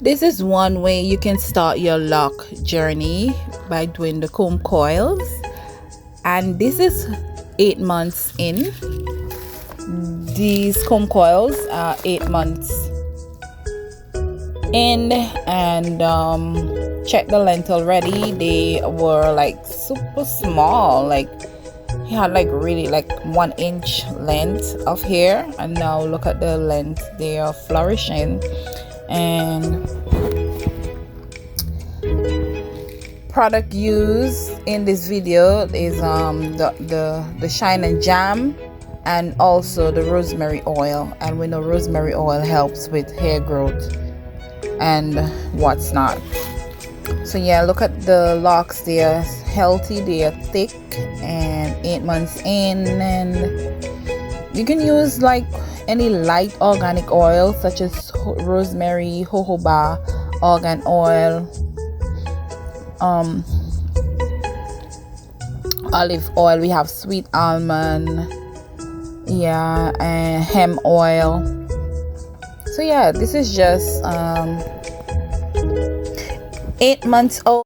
This is one way you can start your lock journey, by doing the comb coils. And this is 8 months in. These comb coils are 8 months in, and check the length already. They were like super small, like he had like really like 1 inch length of hair, and now look at the length. They are flourishing. And product used in this video is the shine and jam, and also the rosemary oil. And we know rosemary oil helps with hair growth and what's not. So yeah, look at the locks. They are healthy, they are thick, and 8 months in. And you can use like any light organic oil such as rosemary, jojoba, argan oil, olive oil. We have sweet almond, yeah, and hemp oil. So yeah, this is just 8 months old.